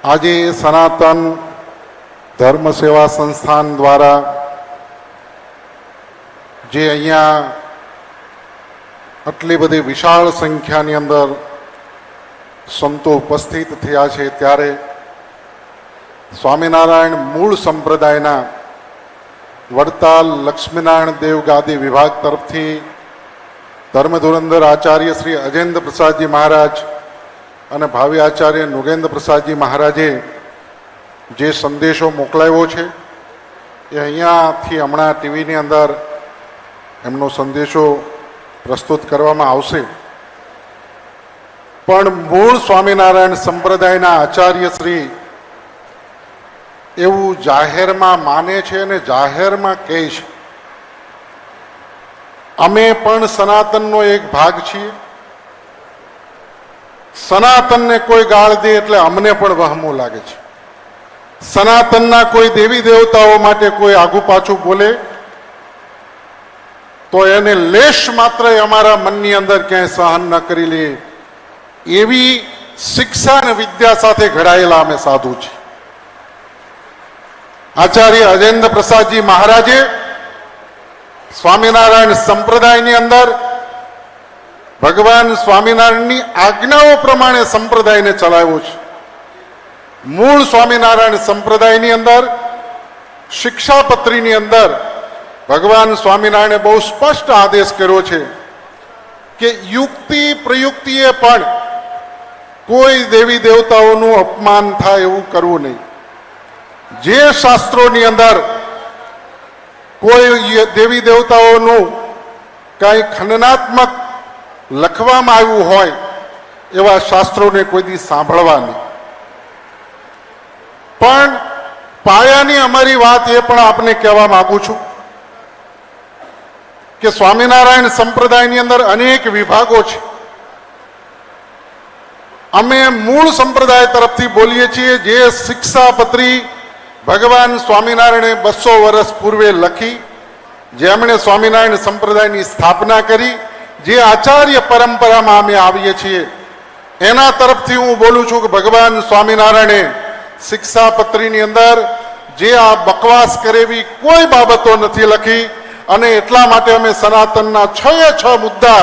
આજે સનાતન ધર્મ સેવા સંસ્થાન દ્વારા જે અહીંયા આટલી બધી વિશાળ સંખ્યાની અંદર સંતો ઉપસ્થિત થયા છે, ત્યારે સ્વામિનારાયણ મૂળ સંપ્રદાયના વડતાલ લક્ષ્મીનારાયણ દેવ ગાદી વિભાગ તરફથી ધર્મધુરંધર આચાર્ય શ્રી અજેન્દ્ર પ્રસાદજી મહારાજ અને ભાવિ આચાર્ય નુગેન્દ્ર પ્રસાદજી મહારાજે જે સંદેશો મોકલાવ્યો છે એ અહીંયાથી હમણાં ટીવીની અંદર એમનો સંદેશો પ્રસ્તુત કરવામાં આવશે. પણ મૂળ સ્વામિનારાયણ સંપ્રદાયના આચાર્ય શ્રી એવું જાહેરમાં માને છે અને જાહેરમાં કહે છે, અમે પણ સનાતનનો એક ભાગ છીએ. સનાતનને કોઈ ગાળ દે એટલે અમને પણ વહમું લાગે છે. સનાતનના કોઈ દેવી દેવતાઓ માટે કોઈ આગુ પાછું બોલે તો એને લેશ માત્ર અમારા મનની અંદર ક્યાંય સહન ન કરી લે, એવી શિક્ષા અને વિદ્યા સાથે ઘડાયેલા અમે સાધુ છીએ. આચાર્ય અજેન્દ્ર પ્રસાદજી મહારાજે સ્વામિનારાયણ સંપ્રદાયની અંદર ભગવાન સ્વામિનારાયણની આજ્ઞાઓ પ્રમાણે સંપ્રદાયને ચલાવ્યો છે. મૂળ સ્વામિનારાયણ સંપ્રદાયની અંદર શિક્ષાપત્રીની અંદર ભગવાન સ્વામિનારાયણે બહુ સ્પષ્ટ આદેશ કર્યો છે કે યુક્તિ પ્રયુક્તિએ પણ કોઈ દેવી દેવતાઓનું અપમાન થાય એવું કરવું નહીં. જે શાસ્ત્રોની અંદર કોઈ દેવી દેવતાઓનું કાંઈ ખંડનાત્મક લખવામાં આવ્યું હોય એવા શાસ્ત્રોને કોઈ દી સાંભળવા નહીં. પણ પાયાની અમારી વાત એ પણ આપને કહેવા માંગુ છું કે સ્વામિનારાયણ સંપ્રદાયની અંદર અનેક વિભાગો છે. અમે મૂળ સંપ્રદાય તરફથી બોલીએ છીએ, જે શિક્ષાપત્રી ભગવાન સ્વામિનારાયણે 200 વર્ષ પૂર્વે લખી, જેમણે સ્વામિનારાયણ સંપ્રદાયની સ્થાપના કરી, જે આચાર્ય પરંપરામાં અમે આવીએ છીએ, એના તરફથી હું બોલું છું કે ભગવાન સ્વામિનારાયણે શિક્ષાપત્રીની અંદર જે આ બકવાસ કરેવી કોઈ બાબતો નથી લખી. અને એટલા માટે અમે સનાતનના 6 મુદ્દા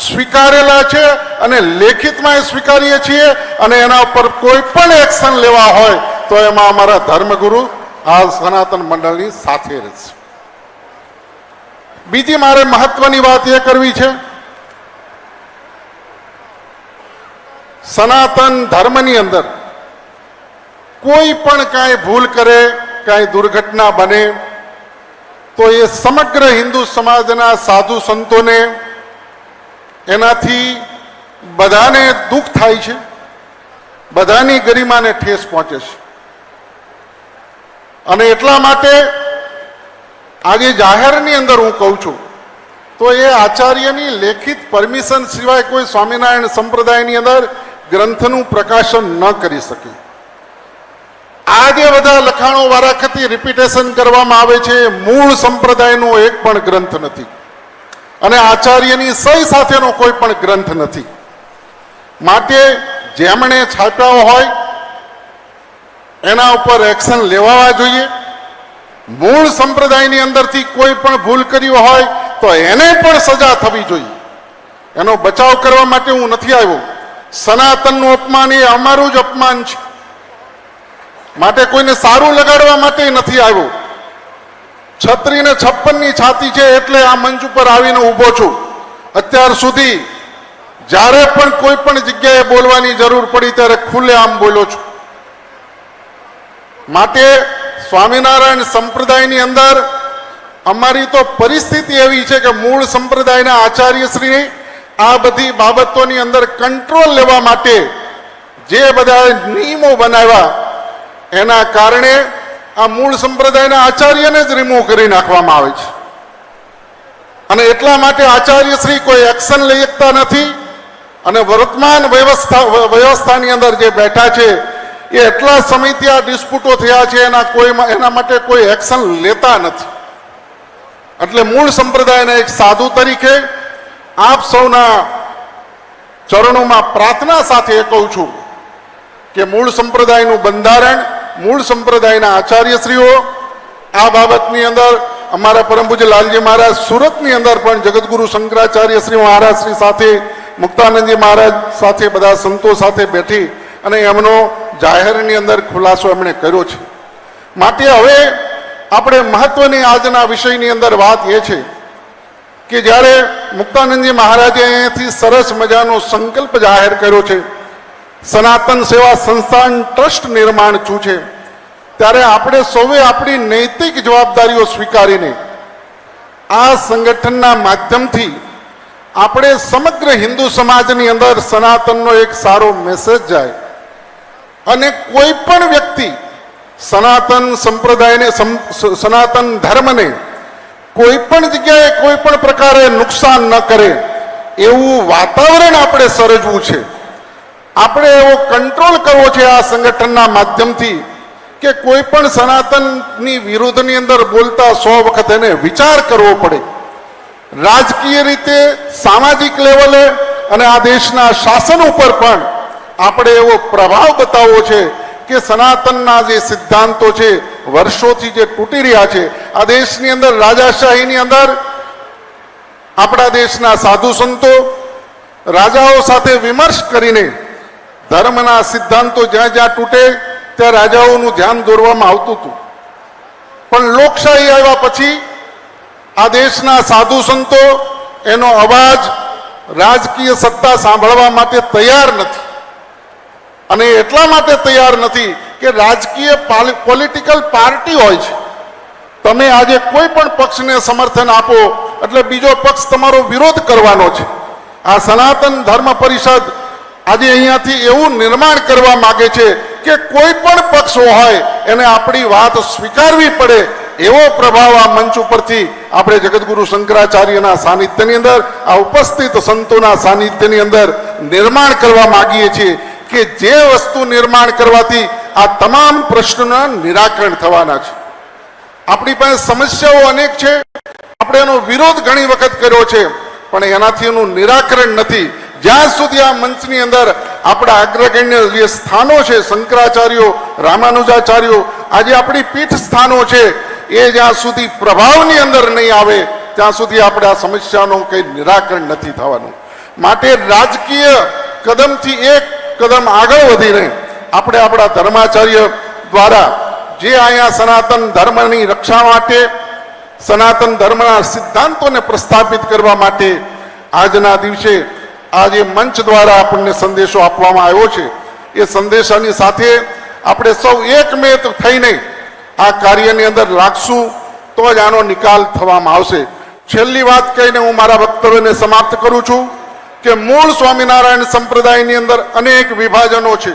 સ્વીકારેલા છે અને લેખિતમાં સ્વીકારીએ છીએ. અને એના ઉપર કોઈ પણ એક્શન લેવા હોય તો એમાં અમારા ધર્મગુરુ આ સનાતન મંડળની સાથે રહેશે. બીજી મારે મહત્વની વાત એ કરવી છે, સનાતન ધર્મની અંદર કોઈ પણ કાંઈ ભૂલ કરે, કાંઈ દુર્ઘટના બને તો એ સમગ્ર હિન્દુ સમાજના સાધુ સંતોને એનાથી બધાને દુઃખ થાય છે, બધાની ગરિમાને ઠેસ પહોંચે છે. અને એટલા માટે આજે જાહેરની અંદર હું કહું છું તો એ આચાર્યની લેખિત પરમિશન સિવાય કોઈ સ્વામિનારાયણ સંપ્રદાયની અંદર ગ્રંથનું પ્રકાશન ન કરી શકે. આ જે બધા લખાણો વારાખતી રિપીટેશન કરવામાં આવે છે, મૂળ સંપ્રદાયનો એક પણ ગ્રંથ નથી અને આચાર્યની સહી સાથેનો કોઈ પણ ગ્રંથ નથી. માટે જેમણે છાપ્યા હોય એના ઉપર એક્શન લેવા જોઈએ. મૂળ સંપ્રદાયની અંદરથી કોઈ પણ ભૂલ કરી હોય તો એને પણ સજા થવી જોઈએ. એનો બચાવ કરવા માટે હું નથી આવ્યો. સનાતનનું અપમાન એ અમારું જ અપમાન છે, માટે કોઈને સારું લગાડવા માટે નથી આવ્યો. 36 ને 56ની છાતી છે એટલે આ મંચ ઉપર આવીને ઊભો છું. અત્યાર સુધી જ્યારે પણ કોઈ પણ જગ્યાએ બોલવાની જરૂર પડી ત્યારે ખુલ્લેઆમ બોલ્યો છું. માટે સ્વામિનારાયણ સંપ્રદાયની અંદર અમારી તો પરિસ્થિતિ એવી છે કે મૂળ સંપ્રદાયના આચાર્યશ્રીને આ બધી બાબતોની અંદર કંટ્રોલ લેવા માટે જે બધા નિયમો બનાવ્યા એના કારણે આ મૂળ સંપ્રદાયના આચાર્યને જ રિમૂવ કરી નાખવામાં આવે છે. અને એટલા માટે આચાર્યશ્રી કોઈ એક્શન લઈ શકતા નથી. અને વર્તમાન વ્યવસ્થાની અંદર જે બેઠા છે એ એટલા સમયથી આ ડિસ્પ્યુટો થયા છે, એના માટે કોઈ એક્શન લેતા નથી. એટલે મૂળ સંપ્રદાયના એક સાધુ તરીકે આપ સૌના ચરણોમાં પ્રાર્થના સાથે કહું છું કે મૂળ સંપ્રદાયનું બંધારણ, મૂળ સંપ્રદાયના આચાર્યશ્રીઓ આ બાબતની અંદર અમારા પરમ પૂજ્ય લાલજી મહારાજ સુરતની અંદર પણ જગતગુરુ શંકરાચાર્ય શ્રી મહારાજ શ્રી સાથે મુક્તાનંદજી મહારાજ સાથે બધા સંતો સાથે બેઠી અને એમનો જાહેરની અંદર ખુલાસો એમણે કર્યો છે. માટે હવે આપણે મહત્વની આજના વિષયની અંદર વાત એ છે કે જ્યારે મુક્તાનંદજી મહારાજે અહીંયાથી સરસ મજાનો સંકલ્પ જાહેર કર્યો છે, સનાતન સેવા સંસ્થાન ટ્રસ્ટ નિર્માણ થયું છે, ત્યારે આપણે સૌએ આપણી નૈતિક જવાબદારીઓ સ્વીકારીને આ સંગઠનના માધ્યમથી આપણે સમગ્ર હિન્દુ સમાજની અંદર સનાતનનો એક સારો મેસેજ જાય અને કોઈ પણ વ્યક્તિ સનાતન સંપ્રદાયને સનાતન ધર્મને કોઈ પણ જગ્યાએ કોઈ પણ પ્રકારે નુકસાન ન કરે એવું વાતાવરણ આપણે સર્જવું છે. આપણે એવો કંટ્રોલ કરવો છે આ સંગઠનના માધ્યમથી કે કોઈ પણ સનાતનની વિરુદ્ધની અંદર બોલતા 100 વખત એને વિચાર કરવો પડે. રાજકીય રીતે, સામાજિક લેવલે અને આ દેશના શાસન ઉપર પણ આપણે એવો પ્રભાવ બતાવવો છે કે સનાતનના જે સિદ્ધાંતો છે વર્ષોથી જે તૂટી રહ્યા છે, આ દેશની અંદર રાજાશાહીની અંદર આપણા દેશના સાધુ સંતો રાજાઓ સાથે વિમર્શ કરીને ધર્મના સિદ્ધાંતો જ્યાં જ્યાં તૂટે ત્યાં રાજાઓનું ધ્યાન દોરવામાં આવતું હતું. પણ લોકશાહી આવ્યા પછી આ દેશના સાધુ સંતો એનો અવાજ રાજકીય સત્તા સાંભળવા માટે તૈયાર નથી. અને એટલા માટે તૈયાર નથી કે રાજકીય પોલિટિકલ પાર્ટી હોય છે, તમે આજે કોઈ પણ પક્ષને સમર્થન આપો એટલે બીજો પક્ષ તમારો વિરોધ કરવાનો છે. આ સનાતન ધર્મ પરિષદ આજે અહીંયાથી એવું નિર્માણ કરવા માંગે છે કે કોઈ પણ પક્ષ હોય એને આપણી વાત સ્વીકારવી પડે એવો પ્રભાવ આ મંચ ઉપરથી આપણે જગતગુરુ શંકરાચાર્યના સાનિધ્યની અંદર, આ ઉપસ્થિત સંતોના સાનિધ્યની અંદર નિર્માણ કરવા માંગીએ છીએ કે જે વસ્તુ નિર્માણ કરવાથી આ તમામ પ્રશ્નોના નિરાકરણ થવાના છે. આપણી પાસે સમસ્યાઓ અનેક છે, આપણે એનો વિરોધ ઘણી વખત કર્યો છે, પણ એનાથી એનું નિરાકરણ નથી. જ્યાં સુધી આ મંચની અંદર આપણા અગ્રગણ્ય જે સ્થાનો છે, શંકરાચાર્યો, રામાનુજાચાર્યો, આજે આપણી પીઠ સ્થાનો છે, એ જ્યાં સુધી પ્રભાવની અંદર નહીં આવે ત્યાં સુધી આપણે આ સમસ્યાનું કંઈ નિરાકરણ નથી થવાનું. માટે રાજકીય કદમથી એક કદમ આગળ વધીને આપણે આપણા ધર્માચાર્ય દ્વારા જે અહીંયા સનાતન ધર્મની રક્ષા માટે, સનાતન ધર્મના સિદ્ધાંતોને પ્રસ્થાપિત કરવા માટે આજના દિવસે આજે મંચ દ્વારા આપણને સંદેશો આપવામાં આવ્યો છે, એ સંદેશાની સાથે આપણે સૌ એકમેત થઈને આ કાર્યની અંદર લાગશું તો જ આનો નિકાલ થવામાં આવશે. છેલ્લી વાત કહીને હું મારા વક્તવ્યને સમાપ્ત કરું છું કે મૂળ સ્વામિનારાયણ સંપ્રદાયની અંદર અનેક વિભાજનો છે.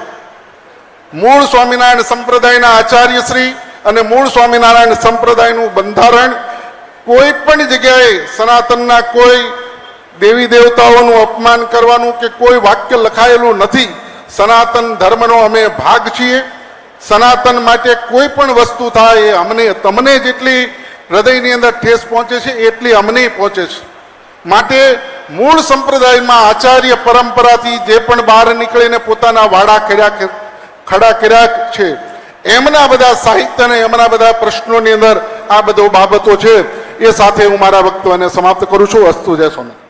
મૂળ સ્વામિનારાયણ સંપ્રદાયના આચાર્યશ્રી અને મૂળ સ્વામિનારાયણ સંપ્રદાયનું બંધારણ કોઈ પણ જગ્યાએ સનાતનના કોઈ દેવી દેવતાઓનું અપમાન કરવાનું કે કોઈ વાક્ય લખાયેલું નથી. સનાતન ધર્મનો અમે ભાગ છીએ. સનાતન માટે કોઈ પણ વસ્તુ થાય એ અમને, તમને જેટલી હૃદયની અંદર ઠેસ પહોંચે છે એટલી અમને પહોંચે છે. માટે મૂળ સંપ્રદાયમાં આચાર્ય પરંપરાથી જે પણ બહાર નીકળીને પોતાના વાડા ખડા કર્યા છે, એમના બધા સાહિત્ય અને એમના બધા પ્રશ્નોની અંદર આ બધો બાબતો છે. એ સાથે હું મારા વક્તવ્યને સમાપ્ત કરું છું. અસ્તુ જય સ્વામી.